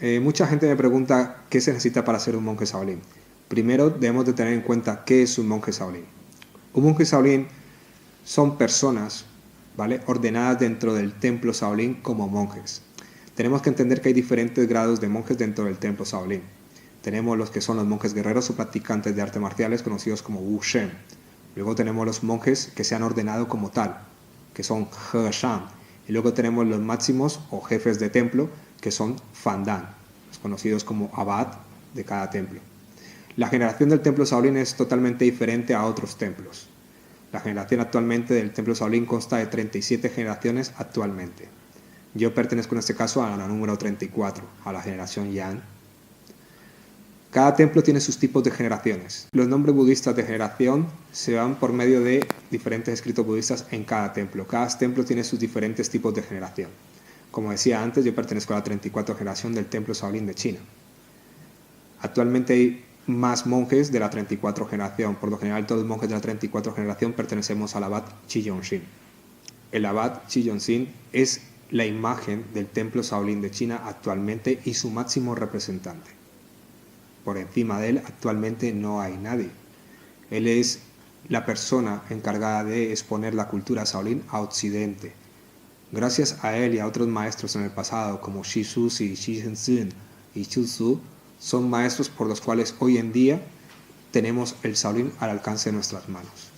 Mucha gente me pregunta qué se necesita para ser un monje Shaolin. Primero debemos de tener en cuenta qué es un monje Shaolin. Un monje Shaolin son personas, ¿vale?, ordenadas dentro del templo Shaolin como monjes. Tenemos que entender que hay diferentes grados de monjes dentro del templo Shaolin. Tenemos los que son los monjes guerreros o practicantes de artes marciales conocidos como Wu Shen. Luego tenemos los monjes que se han ordenado como tal, que son He Shan. Y luego tenemos los máximos o jefes de templo, que son Fan Dan, los conocidos como abad de cada templo. La generación del templo Shaolin es totalmente diferente a otros templos. La generación actualmente del templo Shaolin consta de 37 generaciones actualmente. Yo pertenezco en este caso a la número 34, a la generación Yan. Cada templo tiene sus tipos de generaciones. Los nombres budistas de generación se van por medio de diferentes escritos budistas en cada templo. Cada templo tiene sus diferentes tipos de generación. Como decía antes, yo pertenezco a la 34 generación del templo Shaolin de China. Actualmente hay más monjes de la 34 generación. Por lo general, todos los monjes de la 34 generación pertenecemos al abad Qiyongxin. El abad Qiyongxin es la imagen del templo Shaolin de China actualmente y su máximo representante. Por encima de él actualmente no hay nadie. Él es la persona encargada de exponer la cultura Shaolin a Occidente. Gracias a él y a otros maestros en el pasado como Shi Susi, Shi Shenzhen y Chu Su, son maestros por los cuales hoy en día tenemos el Shaolin al alcance de nuestras manos.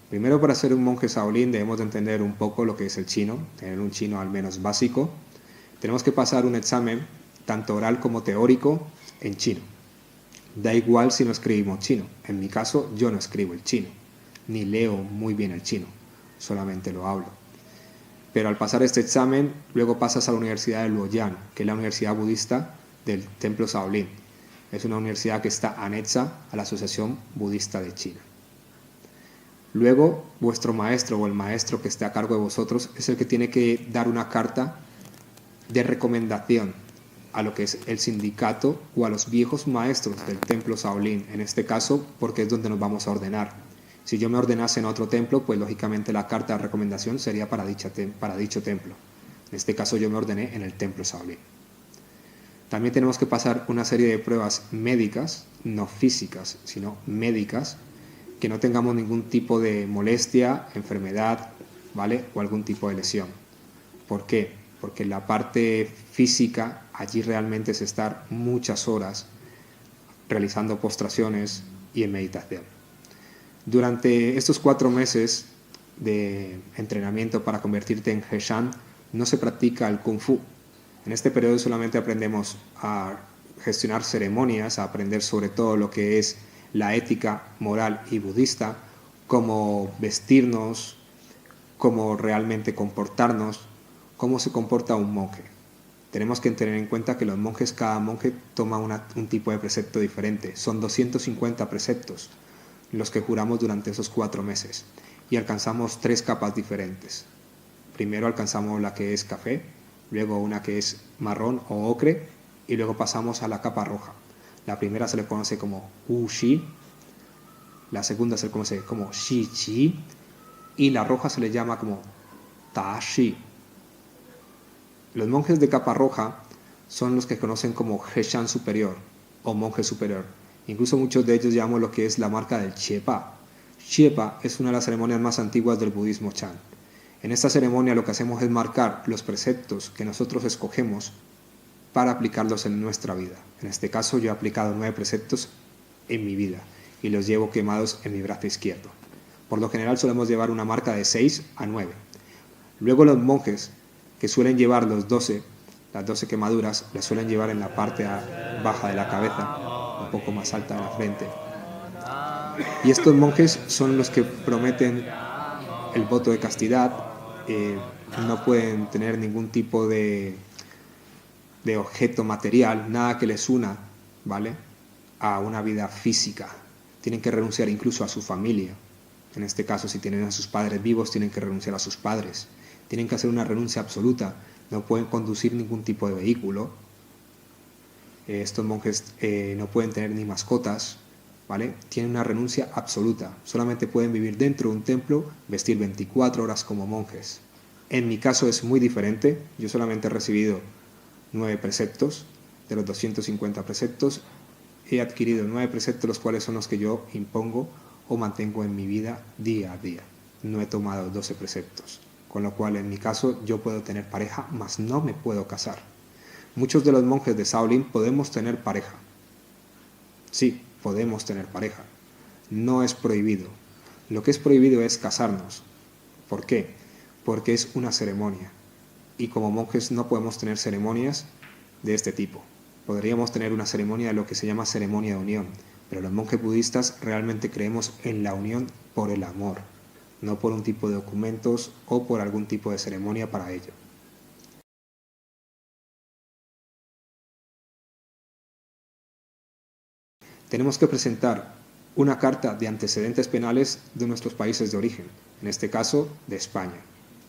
Primero, para ser un monje Shaolin debemos de entender un poco lo que es el chino, tener un chino al menos básico. Tenemos que pasar un examen, tanto oral como teórico, en chino. Da igual si no escribimos chino. En mi caso, yo no escribo el chino, ni leo muy bien el chino, solamente lo hablo. Pero al pasar este examen, luego pasas a la Universidad de Luoyang, que es la universidad budista del templo Shaolin. Es una universidad que está anexa a la Asociación Budista de China. Luego, vuestro maestro o el maestro que esté a cargo de vosotros es el que tiene que dar una carta de recomendación a lo que es el sindicato o a los viejos maestros del templo Shaolin, en este caso porque es donde nos vamos a ordenar. Si yo me ordenase en otro templo, pues lógicamente la carta de recomendación sería para dicho templo. En este caso yo me ordené en el templo Shaolin. También tenemos que pasar una serie de pruebas médicas, no físicas, sino médicas, que no tengamos ningún tipo de molestia, enfermedad, ¿vale?, o algún tipo de lesión. ¿Por qué? Porque la parte física allí realmente es estar muchas horas realizando postraciones y en meditación. Durante estos 4 meses de entrenamiento para convertirte en He Shan no se practica el Kung Fu. En este periodo solamente aprendemos a gestionar ceremonias, a aprender sobre todo lo que es la ética moral y budista, cómo vestirnos, cómo realmente comportarnos, cómo se comporta un monje. Tenemos que tener en cuenta que los monjes, cada monje toma un tipo de precepto diferente. Son 250 preceptos los que juramos durante esos 4 meses y alcanzamos 3 capas diferentes. Primero alcanzamos la que es café, luego una que es marrón o ocre y luego pasamos a la capa roja. La primera se le conoce como Wu Shi, la segunda se le conoce como Shi Qi y la roja se le llama como Ta Shi. Los monjes de capa roja son los que conocen como He Shan superior o monje superior. Incluso muchos de ellos llaman lo que es la marca del Chiepa. Chiepa es una de las ceremonias más antiguas del budismo Chan. En esta ceremonia lo que hacemos es marcar los preceptos que nosotros escogemos para aplicarlos en nuestra vida. En este caso yo he aplicado 9 preceptos en mi vida y los llevo quemados en mi brazo izquierdo. Por lo general solemos llevar una marca de 6 a 9. Luego los monjes que suelen llevar las 12 quemaduras, las suelen llevar en la parte baja de la cabeza, un poco más alta de la frente. Y estos monjes son los que prometen el voto de castidad, no pueden tener ningún tipo de objeto material, nada que les una, ¿vale?, a una vida física. Tienen que renunciar incluso a su familia. En este caso, si tienen a sus padres vivos, tienen que renunciar a sus padres. Tienen que hacer una renuncia absoluta. No pueden conducir ningún tipo de vehículo. Estos monjes no pueden tener ni mascotas, ¿vale? Tienen una renuncia absoluta. Solamente pueden vivir dentro de un templo, vestir 24 horas como monjes. En mi caso es muy diferente, yo solamente he recibido 9 preceptos, de los 250 preceptos, he adquirido 9 preceptos, los cuales son los que yo impongo o mantengo en mi vida día a día. No he tomado 12 preceptos, con lo cual en mi caso yo puedo tener pareja, mas no me puedo casar. Muchos de los monjes de Shaolin podemos tener pareja. Sí, podemos tener pareja. No es prohibido. Lo que es prohibido es casarnos. ¿Por qué? Porque es una ceremonia. Y como monjes no podemos tener ceremonias de este tipo. Podríamos tener una ceremonia de lo que se llama ceremonia de unión, pero los monjes budistas realmente creemos en la unión por el amor, no por un tipo de documentos o por algún tipo de ceremonia para ello. Tenemos que presentar una carta de antecedentes penales de nuestros países de origen, en este caso de España.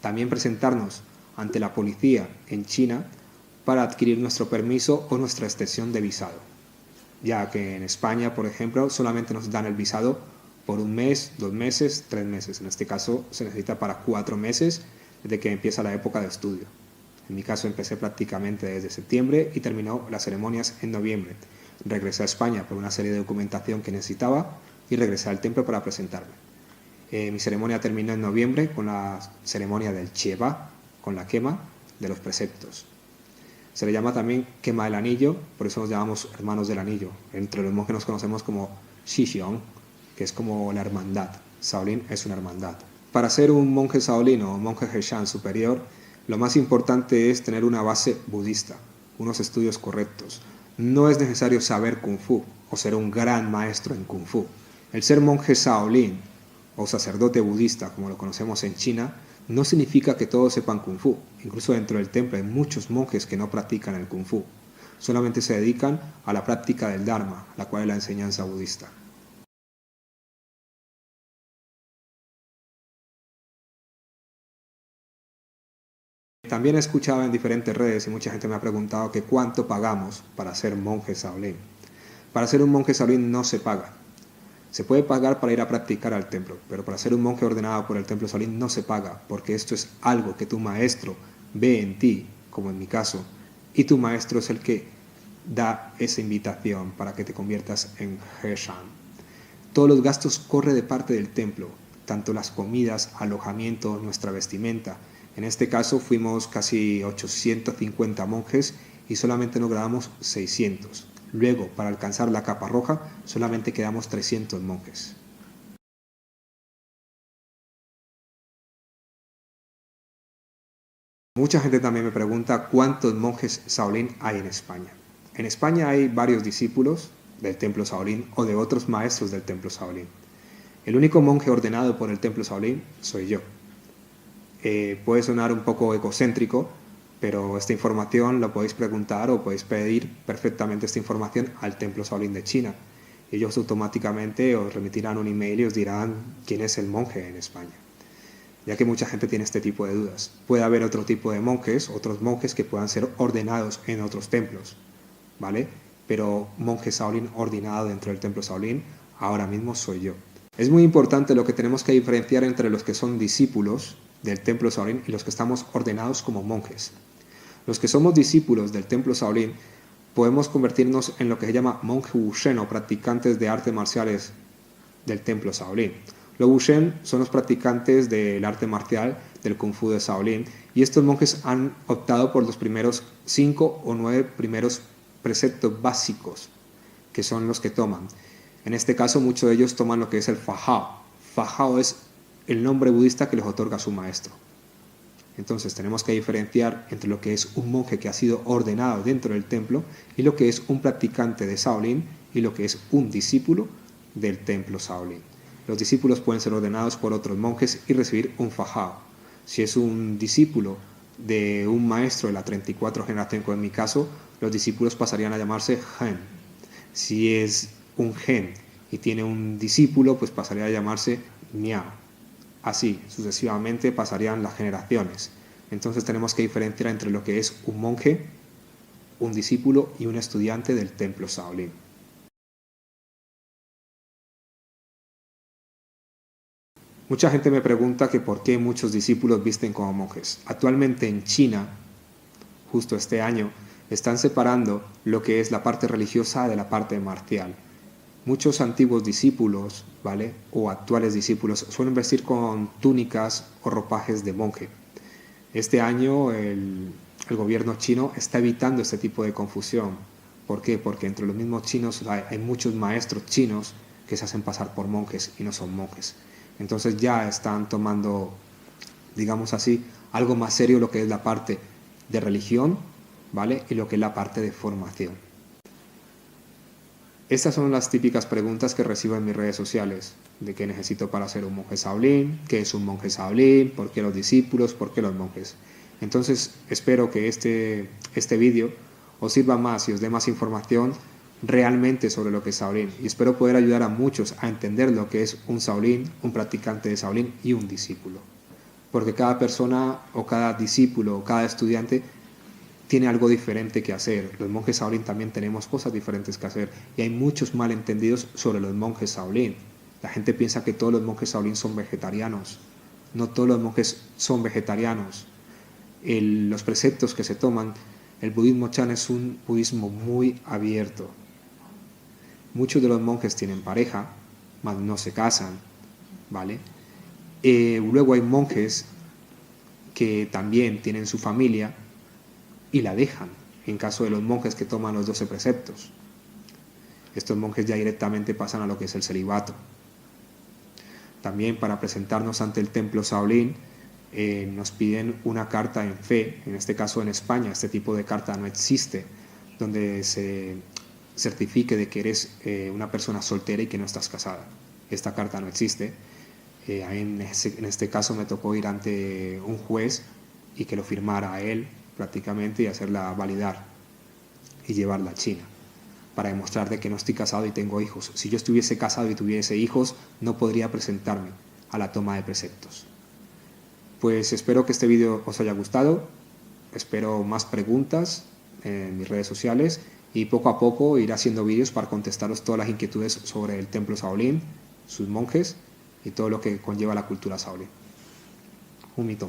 También presentarnos ante la policía en China para adquirir nuestro permiso o nuestra extensión de visado, ya que en España, por ejemplo, solamente nos dan el visado por 1 mes, 2 meses, 3 meses. En este caso se necesita para 4 meses desde que empieza la época de estudio. En mi caso empecé prácticamente desde septiembre y terminó las ceremonias en noviembre. Regresé a España por una serie de documentación que necesitaba y regresé al templo para presentarme. Mi ceremonia terminó en noviembre con la ceremonia del Chieba, con la quema de los preceptos. Se le llama también quema del anillo, por eso nos llamamos hermanos del anillo. Entre los monjes nos conocemos como Shixiong, que es como la hermandad. Shaolin es una hermandad. Para ser un monje Shaolin o monje Heishan superior, lo más importante es tener una base budista, unos estudios correctos. No es necesario saber Kung Fu o ser un gran maestro en Kung Fu. El ser monje Shaolin o sacerdote budista, como lo conocemos en China, no significa que todos sepan Kung Fu. Incluso dentro del templo hay muchos monjes que no practican el Kung Fu. Solamente se dedican a la práctica del Dharma, la cual es la enseñanza budista. También he escuchado en diferentes redes y mucha gente me ha preguntado que cuánto pagamos para ser monje Shaolin. Para ser un monje Shaolin no se paga. Se puede pagar para ir a practicar al templo, pero para ser un monje ordenado por el templo Shaolin no se paga, porque esto es algo que tu maestro ve en ti, como en mi caso, y tu maestro es el que da esa invitación para que te conviertas en Heishan. Todos los gastos corren de parte del templo, tanto las comidas, alojamiento, nuestra vestimenta. En este caso fuimos casi 850 monjes y solamente nos grabamos 600. Luego, para alcanzar la capa roja, solamente quedamos 300 monjes. Mucha gente también me pregunta cuántos monjes Shaolin hay en España. En España hay varios discípulos del templo Shaolin o de otros maestros del templo Shaolin. El único monje ordenado por el templo Shaolin soy yo. Puede sonar un poco egocéntrico, pero esta información la podéis preguntar o podéis pedir perfectamente esta información al templo Shaolin de China. Ellos automáticamente os remitirán un email y os dirán quién es el monje en España, ya que mucha gente tiene este tipo de dudas. Puede haber otro tipo de monjes, otros monjes que puedan ser ordenados en otros templos, ¿vale? Pero monje Shaolin ordenado dentro del templo Shaolin, ahora mismo soy yo. Es muy importante lo que tenemos que diferenciar entre los que son discípulos del templo Shaolin y los que estamos ordenados como monjes. Los que somos discípulos del templo Shaolin podemos convertirnos en lo que se llama monje Wushen o practicantes de artes marciales del templo Shaolin. Los Wushen son los practicantes del arte marcial del Kung Fu de Shaolin y estos monjes han optado por los primeros 5 o 9 primeros preceptos básicos, que son los que toman. En este caso, muchos de ellos toman lo que es el Fahao. Fahao es el nombre budista que les otorga su maestro. Entonces tenemos que diferenciar entre lo que es un monje que ha sido ordenado dentro del templo y lo que es un practicante de Shaolin y lo que es un discípulo del templo Shaolin. Los discípulos pueden ser ordenados por otros monjes y recibir un Fahao. Si es un discípulo de un maestro de la 34 generación, como en mi caso, los discípulos pasarían a llamarse Gen. Si es un Gen y tiene un discípulo, pues pasaría a llamarse Miao. Así, sucesivamente pasarían las generaciones. Entonces tenemos que diferenciar entre lo que es un monje, un discípulo y un estudiante del templo Shaolin. Mucha gente me pregunta que por qué muchos discípulos visten como monjes. Actualmente en China, justo este año, están separando lo que es la parte religiosa de la parte marcial. Muchos antiguos discípulos, ¿vale? O actuales discípulos suelen vestir con túnicas o ropajes de monje. Este año el gobierno chino está evitando este tipo de confusión. ¿Por qué? Porque entre los mismos chinos hay muchos maestros chinos que se hacen pasar por monjes y no son monjes. Entonces ya están tomando, digamos así, algo más serio lo que es la parte de religión, ¿vale? Y lo que es la parte de formación. Estas son las típicas preguntas que recibo en mis redes sociales, de qué necesito para ser un monje Shaolin, qué es un monje Shaolin, por qué los discípulos, por qué los monjes. Entonces espero que este vídeo os sirva más y os dé más información realmente sobre lo que es Shaolin, y espero poder ayudar a muchos a entender lo que es un Shaolin, un practicante de Shaolin y un discípulo. Porque cada persona o cada discípulo o cada estudiante tiene algo diferente que hacer. Los monjes Shaolin también tenemos cosas diferentes que hacer y hay muchos malentendidos sobre los monjes Shaolin. La gente piensa que todos los monjes Shaolin son vegetarianos. No todos los monjes son vegetarianos. Los preceptos que se toman, el budismo Chan es un budismo muy abierto. Muchos de los monjes tienen pareja, mas no se casan, ¿vale? Luego hay monjes que también tienen su familia y la dejan, en caso de los monjes que toman los 12 preceptos. Estos monjes ya directamente pasan a lo que es el celibato. También para presentarnos ante el templo Shaolin nos piden una carta en fe. En este caso en España este tipo de carta no existe, donde se certifique de que eres una persona soltera y que no estás casada. Esta carta no existe. En este caso me tocó ir ante un juez y que lo firmara a él prácticamente y hacerla validar y llevarla a China para demostrar de que no estoy casado y tengo hijos. Si yo estuviese casado y tuviese hijos, no podría presentarme a la toma de preceptos. Pues espero que este vídeo os haya gustado, espero más preguntas en mis redes sociales y poco a poco iré haciendo vídeos para contestaros todas las inquietudes sobre el templo Shaolin, sus monjes y todo lo que conlleva la cultura Shaolin. Un mito.